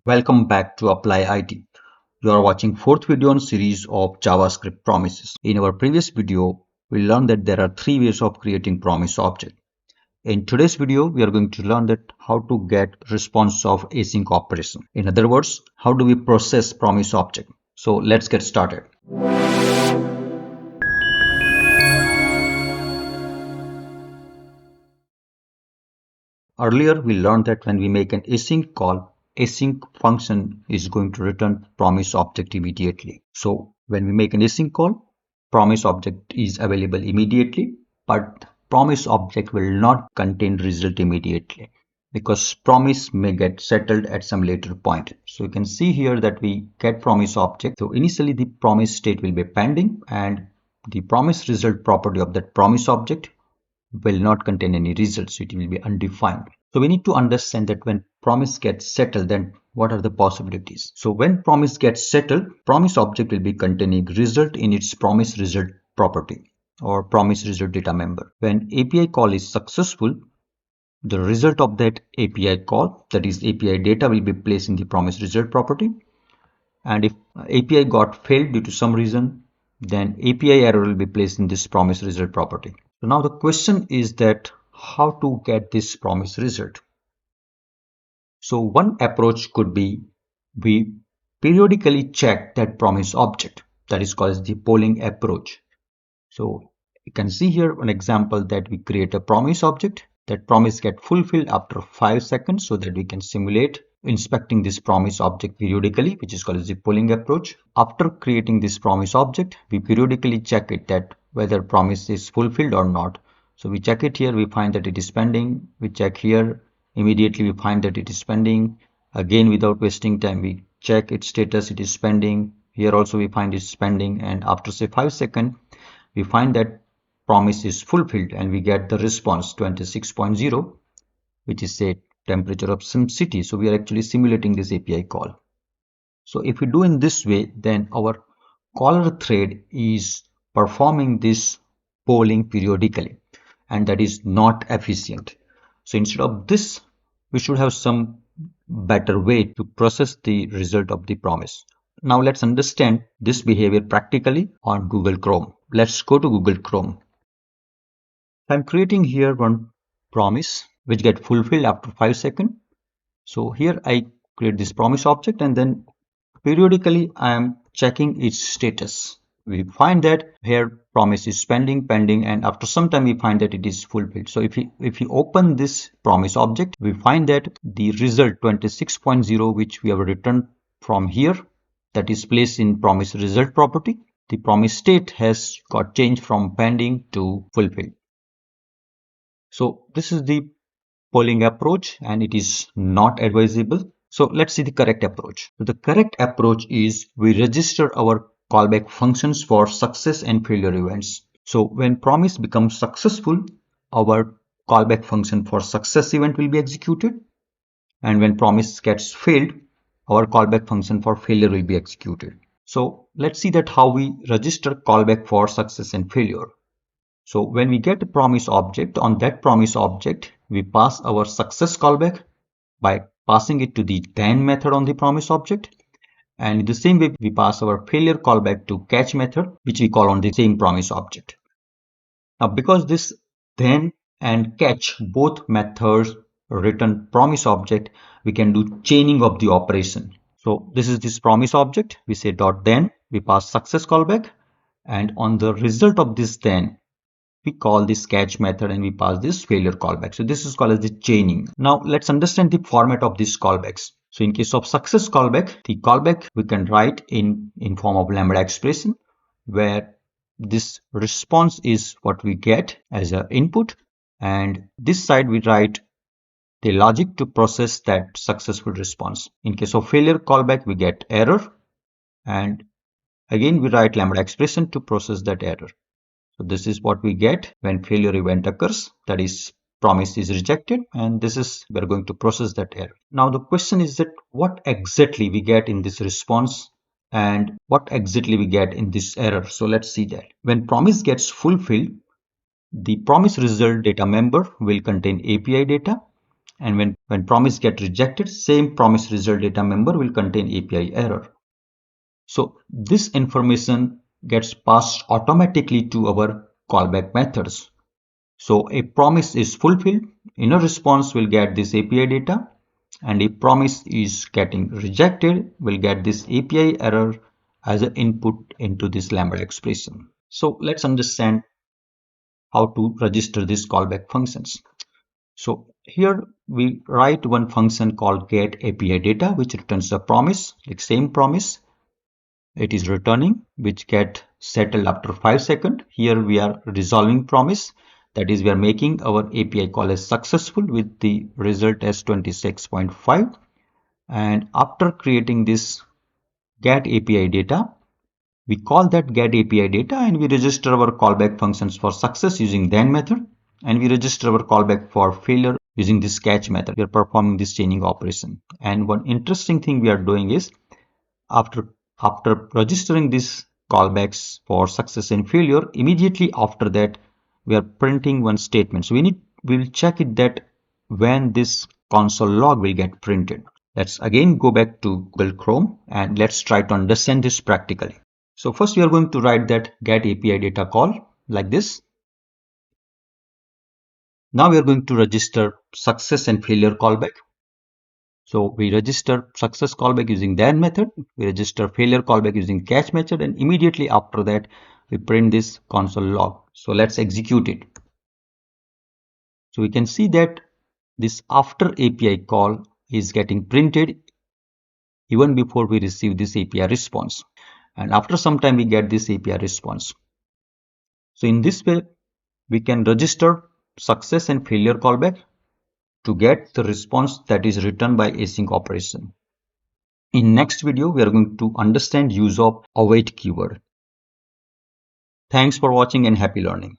Welcome back to Apply IT. You are watching fourth video on series of JavaScript promises. In our previous video, we learned that there are three ways of creating promise object. In today's video, we are going to learn that how to get response of async operation. In other words, how do we process promise object? So let's get started. Earlier, we learned that when we make an async call, async function is going to return promise object immediately. So when we make an async call, promise object is available immediately, but promise object will not contain result immediately because promise may get settled at some later point. So you can see here that we get promise object. So initially the promise state will be pending and the promise result property of that promise object will not contain any results. It will be undefined. So we need to understand that when promise gets settled, then what are the possibilities? So when promise gets settled, promise object will be containing result in its promise result property or promise result data member. When API call is successful, the result of that API call, that is API data, will be placed in the promise result property. And if API got failed due to some reason, then API error will be placed in this promise result property. So now the question is that how to get this promise result. So one approach could be we periodically check that promise object, that is called the polling approach. So you can see here an example that we create a promise object. That promise get fulfilled after 5 seconds so that we can simulate inspecting this promise object periodically, which is called the polling approach. After creating this promise object, we periodically check it that whether promise is fulfilled or not. So we check it here, we find that it is pending. We check here, immediately we find that it is pending. Again, without wasting time, we check its status, it is pending. Here also we find it's pending, and after say 5 seconds, we find that promise is fulfilled and we get the response 26.0, which is say temperature of some city. So we are actually simulating this API call. So if we do in this way, then our caller thread is performing this polling periodically, and that is not efficient. So instead of this, we should have some better way to process the result of the promise. Now let's understand this behavior practically on Google Chrome. Let's go to Google Chrome. I'm creating here one promise which get fulfilled after 5 seconds. So here I create this promise object and then periodically I am checking its status. We find that here promise is pending, and after some time we find that it is fulfilled. So if we open this promise object, we find that the result 26.0 which we have returned from here, that is placed in promise result property. The promise state has got changed from pending to fulfilled. So this is the polling approach and it is not advisable. So let's see the correct approach. So the correct approach is we register our callback functions for success and failure events. So when promise becomes successful, our callback function for success event will be executed. And when promise gets failed, our callback function for failure will be executed. So let's see that how we register callback for success and failure. So when we get a promise object, on that promise object, we pass our success callback by passing it to the then method on the promise object. And in the same way, we pass our failure callback to catch method, which we call on the same promise object. Now, because this then and catch both methods return promise object, we can do chaining of the operation. So this is this promise object. We say dot then, we pass success callback, and on the result of this then, we call this catch method and we pass this failure callback. So this is called as the chaining. Now let's understand the format of these callbacks. So in case of success callback, the callback we can write in form of lambda expression, where this response is what we get as an input, and this side we write the logic to process that successful response. In case of failure callback, we get error, and again we write lambda expression to process that error. So this is what we get when failure event occurs, that is promise is rejected, and this is we're going to process that error. Now the question is that what exactly we get in this response and what exactly we get in this error. So let's see that. When promise gets fulfilled, the promise result data member will contain API data, And when promise get rejected, same promise result data member will contain API error. So this information gets passed automatically to our callback methods. So a promise is fulfilled, inner response will get this API data, and if promise is getting rejected, we'll get this API error as an input into this Lambda expression. So let's understand how to register these callback functions. So here we write one function called get API data, which returns a promise, like same promise it is returning, which get settled after 5 seconds. Here we are resolving promise, that is we are making our API call as successful with the result as 26.5. And after creating this get API data, we call that get API data and we register our callback functions for success using then method, and we register our callback for failure using this catch method. We are performing this chaining operation. And one interesting thing we are doing is after registering these callbacks for success and failure, immediately after that we are printing one statement. So we'll check it that when this console log will get printed. Let's again go back to Google Chrome and let's try to understand this practically. So first we are going to write that get API data call like this. Now we are going to register success and failure callback. So we register success callback using then method, we register failure callback using catch method, and immediately after that we print this console log. So let's execute it. So we can see that this after API call is getting printed even before we receive this API response. And after some time we get this API response. So in this way we can register success and failure callback to get the response that is returned by async operation. In next video, we are going to understand use of await keyword. Thanks for watching and happy learning.